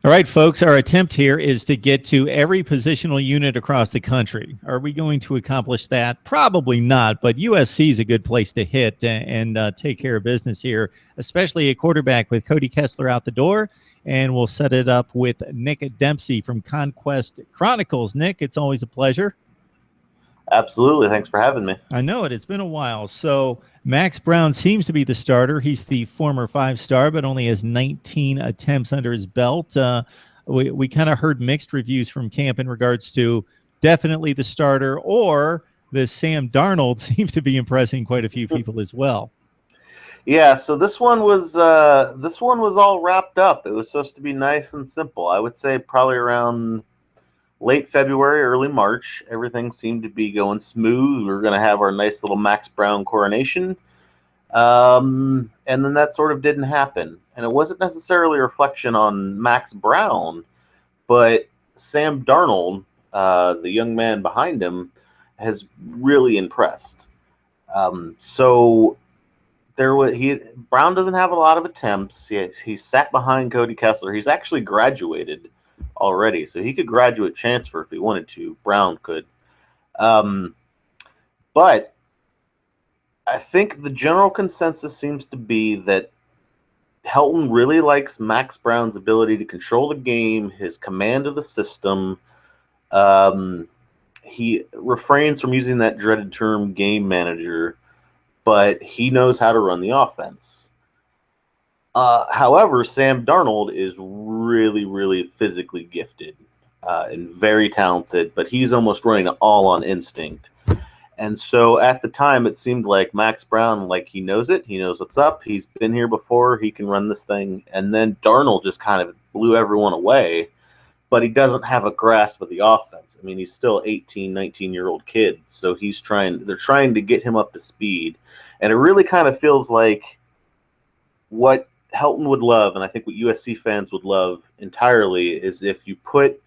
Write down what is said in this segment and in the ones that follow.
All right, folks, our attempt here is to get to every positional unit across the country. Are we going to accomplish that? Probably not, but USC is a good place to hit and take care of business here, especially a quarterback with Cody Kessler out the door. And we'll set it up with Nick Dempsey from Conquest Chronicles. Nick, it's always a pleasure. Absolutely. Thanks for having me. I know it. It's been a while. So Max Browne seems to be the starter. He's the former 5-star, but only has 19 attempts under his belt. We kind of heard mixed reviews from camp in regards to definitely the starter, or the Sam Darnold seems to be impressing quite a few people as well. Yeah, so this one was all wrapped up. It was supposed to be nice and simple. I would say probably around late February, early March, everything seemed to be going smooth. We were going to have our nice little Max Browne coronation. And then that sort of didn't happen. And it wasn't necessarily a reflection on Max Browne, but Sam Darnold, the young man behind him, has really impressed. So Browne doesn't have a lot of attempts. He sat behind Cody Kessler. He's actually graduated already, so he could graduate transfer if he wanted to. Browne could. But I think the general consensus seems to be that Helton really likes Max Browne's ability to control the game, his command of the system. He refrains from using that dreaded term game manager, but he knows how to run the offense. However, Sam Darnold is really, really physically gifted and very talented, but he's almost running all on instinct. And so at the time, it seemed like Max Browne, like he knows it. He knows what's up. He's been here before. He can run this thing. And then Darnold just kind of blew everyone away, but he doesn't have a grasp of the offense. I mean, he's still 18, 19-year-old kid. So they're trying to get him up to speed. And it really kind of feels like what Helton would love, and I think what USC fans would love entirely, is if you put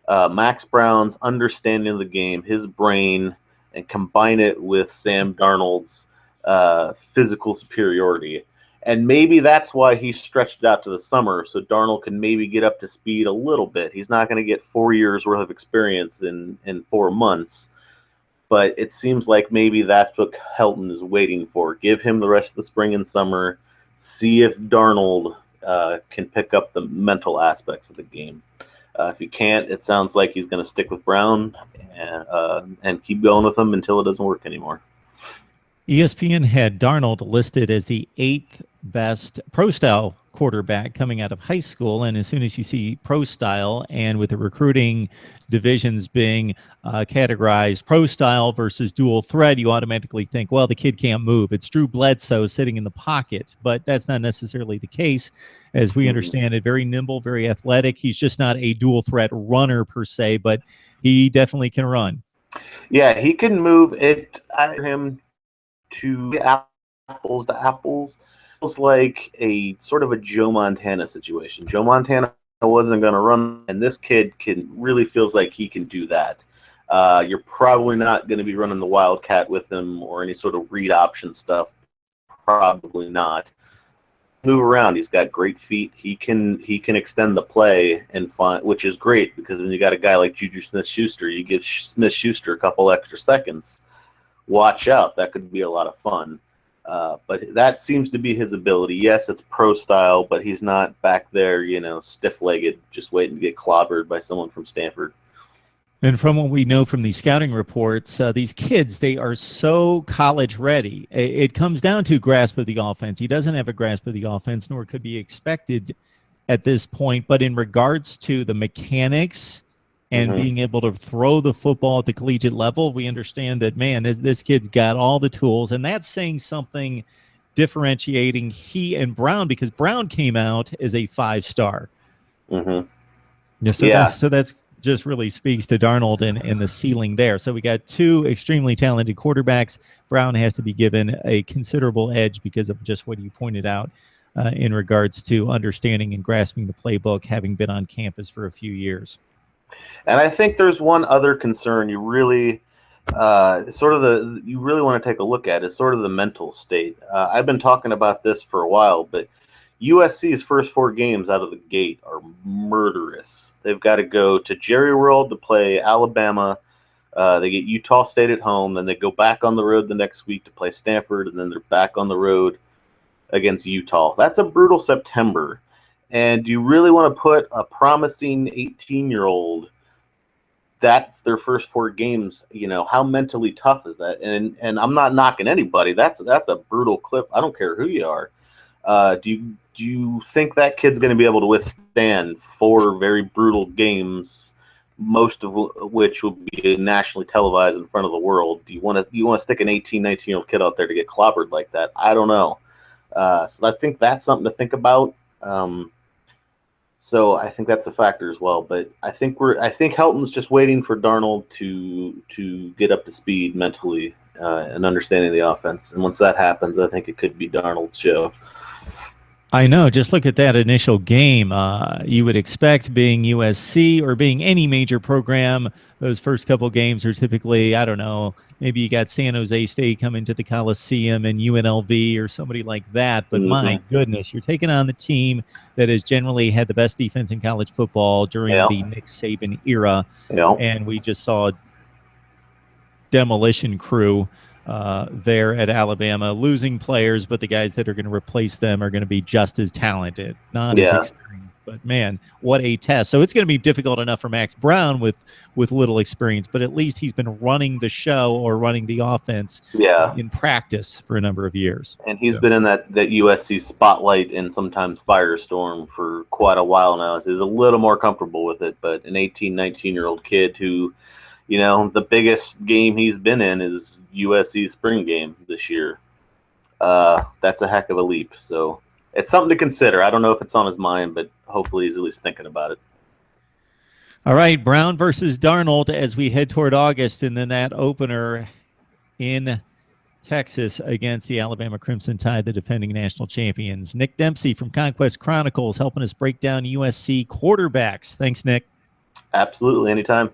Max Browne's understanding of the game, his brain, and combine it with Sam Darnold's physical superiority. And maybe that's why he stretched it out to the summer, so Darnold can maybe get up to speed a little bit. He's not going to get 4 years worth of experience in 4 months, but it seems like maybe that's what Helton is waiting for. Give him the rest of the spring and summer. See if Darnold can pick up the mental aspects of the game. If he can't, it sounds like he's going to stick with Browne and keep going with him until it doesn't work anymore. ESPN had Darnold listed as the 8th best pro-style quarterback coming out of high school. And as soon as you see pro-style, and with the recruiting divisions being categorized pro-style versus dual threat, you automatically think, well, the kid can't move. It's Drew Bledsoe sitting in the pocket. But that's not necessarily the case. As we understand it, very nimble, very athletic. He's just not a dual threat runner per se, but he definitely can run. Yeah, he can move it. Him to apples to apples. Feels like a sort of a Joe Montana situation. Joe Montana wasn't going to run, and this kid really feels like he can do that. You're probably not going to be running the Wildcat with him or any sort of read option stuff. Probably not. Move around. He's got great feet. He can extend the play and find, which is great, because when you got a guy like Juju Smith-Schuster, you give Smith-Schuster a couple extra seconds. Watch out. That could be a lot of fun. But that seems to be his ability. Yes, it's pro style, but he's not back there, stiff-legged, just waiting to get clobbered by someone from Stanford. And from what we know from these scouting reports, these kids, they are so college ready. It comes down to grasp of the offense. He doesn't have a grasp of the offense, nor could be expected at this point. But in regards to the mechanics and being able to throw the football at the collegiate level, we understand that, man, this kid's got all the tools. And that's saying something differentiating he and Browne, because Browne came out as a 5-star. So that's just really speaks to Darnold and the ceiling there. So we got 2 extremely talented quarterbacks. Browne has to be given a considerable edge because of just what you pointed out in regards to understanding and grasping the playbook, having been on campus for a few years. And I think there's one other concern you really want to take a look at, is sort of the mental state. I've been talking about this for a while, but USC's first 4 games out of the gate are murderous. They've got to go to Jerry World to play Alabama. They get Utah State at home, then they go back on the road the next week to play Stanford, and then they're back on the road against Utah. That's a brutal September. And do you really want to put a promising 18-year-old, that's their first 4 games, how mentally tough is that? And I'm not knocking anybody. That's a brutal clip. I don't care who you are. Do you think that kid's going to be able to withstand 4 very brutal games, most of which will be nationally televised in front of the world? Do you want to stick an 18, 19-year-old kid out there to get clobbered like that? I don't know. So I think that's something to think about. So I think that's a factor as well. But I think Helton's just waiting for Darnold to get up to speed mentally and understanding the offense. And once that happens, I think it could be Darnold's show. I know. Just look at that initial game. You would expect, being USC or being any major program, those first couple games are typically, I don't know, maybe you got San Jose State coming to the Coliseum and UNLV or somebody like that. But my goodness, you're taking on the team that has generally had the best defense in college football during the Nick Saban era. And we just saw demolition crew there at Alabama, losing players, but the guys that are going to replace them are going to be just as talented, not as experienced. But man, what a test. So it's going to be difficult enough for Max Browne with little experience, but at least he's been running the show or running the offense in practice for a number of years. And he's been in that USC spotlight and sometimes firestorm for quite a while now. So he's a little more comfortable with it, but an 18, 19-year-old kid who, the biggest game he's been in is USC's spring game this year. That's a heck of a leap. So it's something to consider. I don't know if it's on his mind, but hopefully he's at least thinking about it. All right, Browne versus Darnold as we head toward August, and then that opener in Texas against the Alabama Crimson Tide, the defending national champions. Nick Dempsey from Conquest Chronicles helping us break down USC quarterbacks. Thanks, Nick. Absolutely, anytime.